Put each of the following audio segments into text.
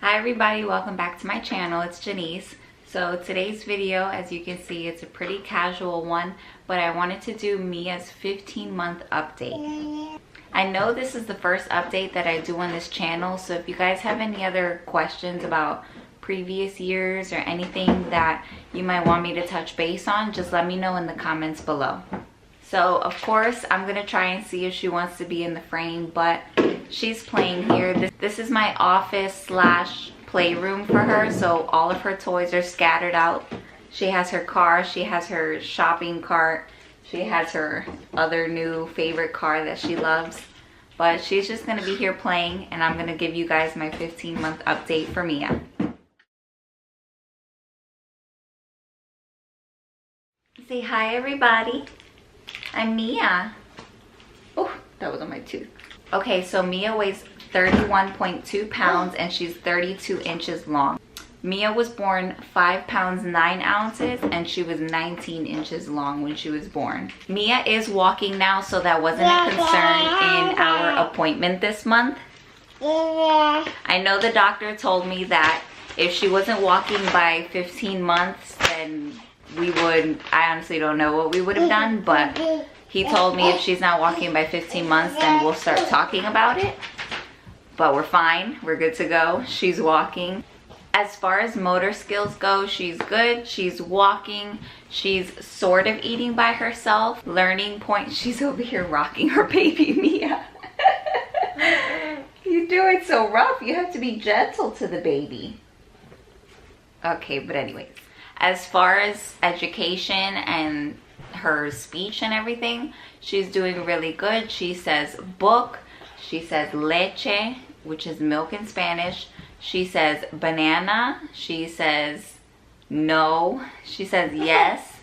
Hi everybody, welcome back to my channel. It's Jennese. So today's video, as you can see, it's a pretty casual one, but I wanted to do Mia's 15-month update. I know this is the first update that I do on this channel, so if you guys have any other questions about previous years or anything that you might want me to touch base on, just let me know in the comments below. So of course I'm gonna try and see if she wants to be in the frame, but she's playing here. This is my office slash playroom for her, so all of her toys are scattered out. She has her car, she has her shopping cart, she has her other new favorite car that she loves, but she's just gonna be here playing, and I'm gonna give you guys my 15-month update for Mia. Say hi everybody. I'm Mia. Oh, that was on my tooth. Okay, so Mia weighs 31.2 pounds and she's 32 inches long. Mia was born 5 pounds 9 ounces and she was 19 inches long when she was born. Mia is walking now, so that wasn't a concern in our appointment this month. I know the doctor told me that if she wasn't walking by 15 months, then I honestly don't know what we would have done, but he told me if she's not walking by 15 months, then we'll start talking about it. But we're fine, we're good to go. She's walking. As far as motor skills go, she's good. She's walking. She's sort of eating by herself. Learning point, she's over here rocking her baby Mia. You do it so rough. You have to be gentle to the baby. Okay, but anyways. As far as education and her speech and everything, she's doing really good. She says book, she says leche, which is milk in Spanish. She says banana, she says no, she says yes.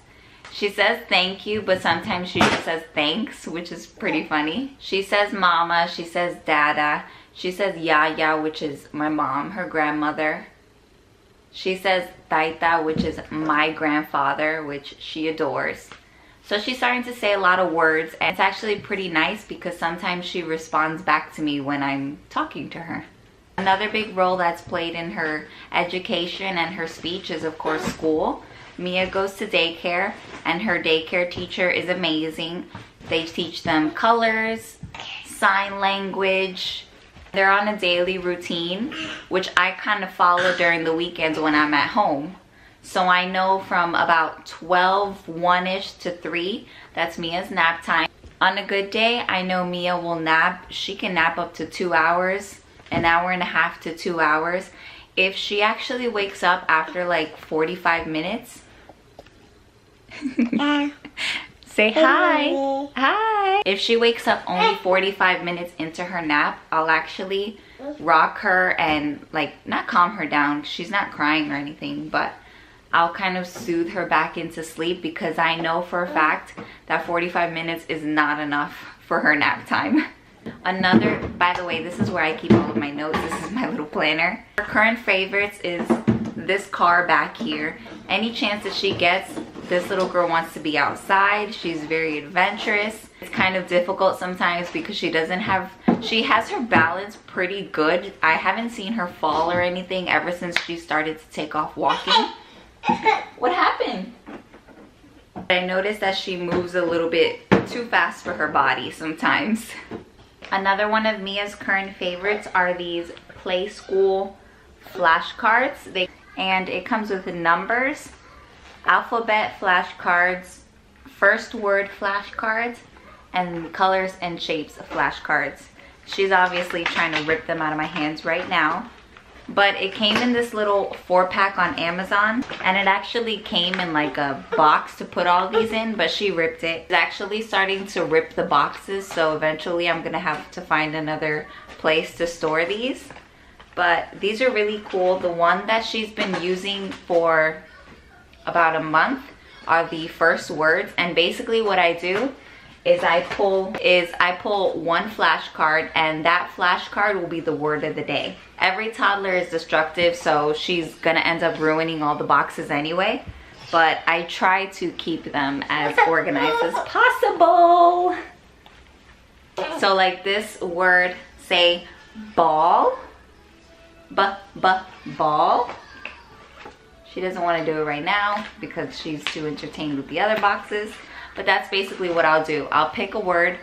She says thank you, but sometimes she just says thanks, which is pretty funny. She says mama, she says dada, she says yaya, which is my mom, her grandmother. She says taita, which is my grandfather, which she adores. So she's starting to say a lot of words, and it's actually pretty nice because sometimes she responds back to me when I'm talking to her. Another big role that's played in her education and her speech is, of course, school. Mia goes to daycare, and her daycare teacher is amazing. They teach them colors, sign language. They're on a daily routine, which I kind of follow during the weekends when I'm at home. So I know from about 12, 1-ish to 3, that's Mia's nap time. On a good day, I know Mia will nap. She can nap up to 2 hours, an hour and a half to 2 hours. If she actually wakes up after like 45 minutes, say hi. Hi. If she wakes up only 45 minutes into her nap, I'll actually rock her and not calm her down. She's not crying or anything, but I'll kind of soothe her back into sleep because I know for a fact that 45 minutes is not enough for her nap time. By the way, this is where I keep all of my notes. This is my little planner. Her current favorites is this car back here. Any chance that she gets, this little girl wants to be outside. She's very adventurous. It's kind of difficult sometimes because she has her balance pretty good. I haven't seen her fall or anything ever since she started to take off walking. What happened? I noticed that she moves a little bit too fast for her body sometimes. Another one of Mia's current favorites are these Play School flashcards. And it comes with numbers, alphabet flashcards, first word flashcards, and colors and shapes flashcards. She's obviously trying to rip them out of my hands right now. But it came in this little 4-pack on Amazon, and it actually came in like a box to put all these in, but she ripped it. It's actually starting to rip the boxes, so eventually I'm gonna have to find another place to store these. But these are really cool. The one that she's been using for about a month are the first words, and basically what I do is I pull one flashcard, and that flashcard will be the word of the day. Every toddler is destructive, so she's gonna end up ruining all the boxes anyway, but I try to keep them as organized as possible. So like this word, say ball, ball. She doesn't want to do it right now because she's too entertained with the other boxes. But that's basically what I'll do. I'll pick a word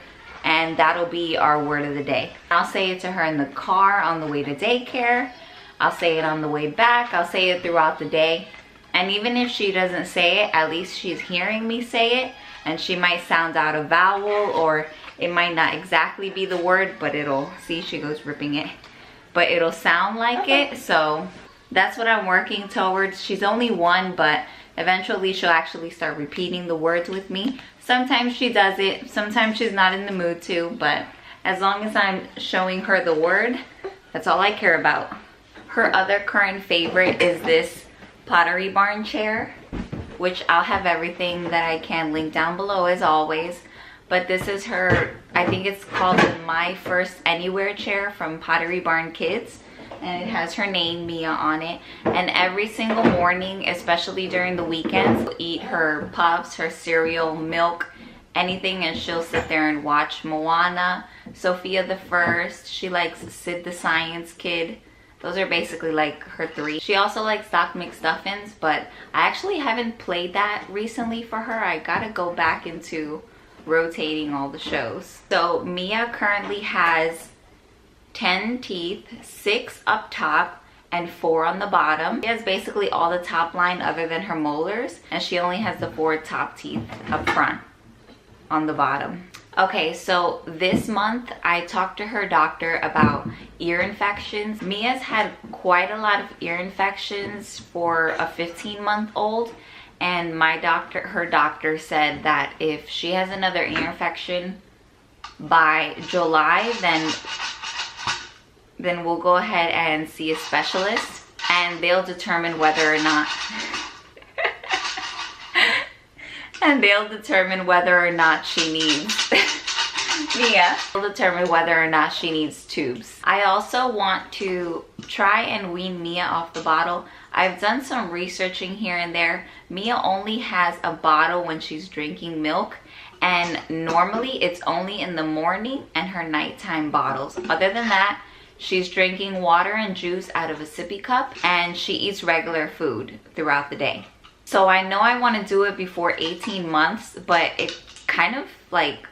and that'll be our word of the day. I'll say it to her in the car on the way to daycare. I'll say it on the way back. I'll say it throughout the day. And even if she doesn't say it, at least she's hearing me say it. And she might sound out a vowel, or it might not exactly be the word, but it'll, see, she goes ripping it. But it'll sound like it. So that's what I'm working towards. She's only 1, but eventually she'll actually start repeating the words with me. Sometimes she does it, sometimes she's not in the mood to, but as long as I'm showing her the word, that's all I care about. Her other current favorite is this Pottery Barn chair, which I'll have everything that I can link down below as always. But this is her, I think it's called the My First Anywhere chair from Pottery Barn Kids. And it has her name, Mia, on it. And every single morning, especially during the weekends, she'll eat her puffs, her cereal, milk, anything, and she'll sit there and watch Moana, Sophia the First. She likes Sid the Science Kid. Those are basically like her 3. She also likes Doc McStuffins, but I actually haven't played that recently for her. I gotta go back into rotating all the shows. So Mia currently has 10 teeth, 6 up top and 4 on the bottom. She has basically all the top line other than her molars, and she only has the 4 top teeth up front on the bottom. Okay, so this month I talked to her doctor about ear infections. Mia's had quite a lot of ear infections for a 15-month-old, and her doctor said that if she has another ear infection by July, then we'll go ahead and see a specialist, and they'll determine whether or not she needs Mia will determine whether or not she needs tubes. I also want to try and wean Mia off the bottle. I've done some researching here and there. Mia only has a bottle when she's drinking milk, and normally it's only in the morning and her nighttime bottles. Other than that, she's drinking water and juice out of a sippy cup, and she eats regular food throughout the day. So I know I want to do it before 18 months, but it kind of like,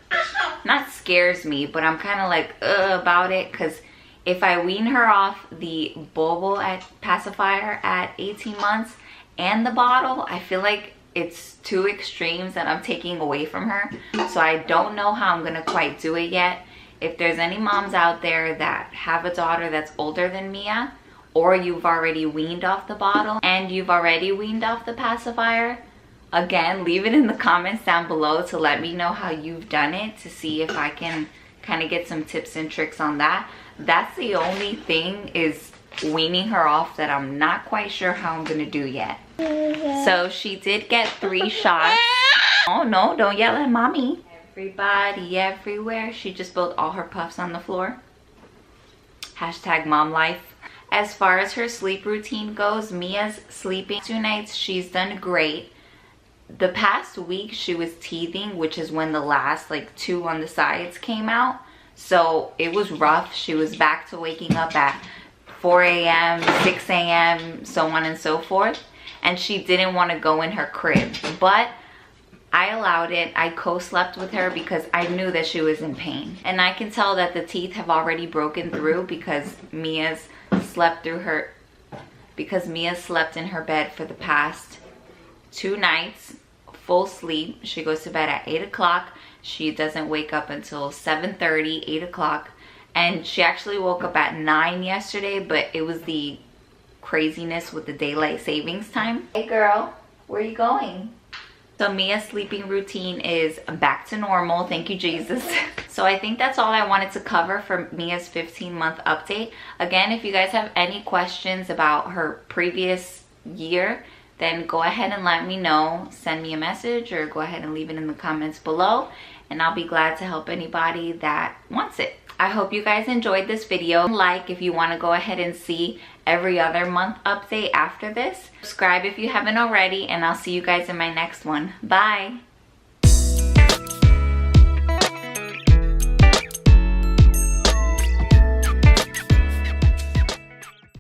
not scares me, but I'm kind of like about it, because if I wean her off the bulbal pacifier at 18 months and the bottle, I feel like it's 2 extremes that I'm taking away from her. So I don't know how I'm gonna quite do it yet. If there's any moms out there that have a daughter that's older than Mia, or you've already weaned off the bottle and you've already weaned off the pacifier, again, leave it in the comments down below to let me know how you've done it, to see if I can kind of get some tips and tricks on that. That's the only thing, is weaning her off, that I'm not quite sure how I'm gonna do yet. So she did get 3 shots. Oh no, don't yell at mommy. Everybody everywhere. She just spilled all her puffs on the floor. Hashtag mom life. As far as her sleep routine goes, Mia's sleeping 2 nights. She's done great. The past week she was teething, which is when the last like 2 on the sides came out. So it was rough. She was back to waking up at 4 a.m., 6 a.m., so on and so forth. And she didn't want to go in her crib. But I allowed it. I co-slept with her because I knew that she was in pain. And I can tell that the teeth have already broken through because Mia slept in her bed for the past 2 nights, full sleep. She goes to bed at 8 o'clock. She doesn't wake up until 7:30, 8 o'clock. And she actually woke up at 9 yesterday, but it was the craziness with the daylight savings time. Hey girl, where are you going? So Mia's sleeping routine is back to normal, thank you Jesus. So I think that's all I wanted to cover for Mia's 15-month update. Again, if you guys have any questions about her previous year, then go ahead and let me know. Send me a message or go ahead and leave it in the comments below, and I'll be glad to help anybody that wants it. I hope you guys enjoyed this video. Like if you want to go ahead and see every other month update after this. Subscribe if you haven't already, and I'll see you guys in my next one. Bye!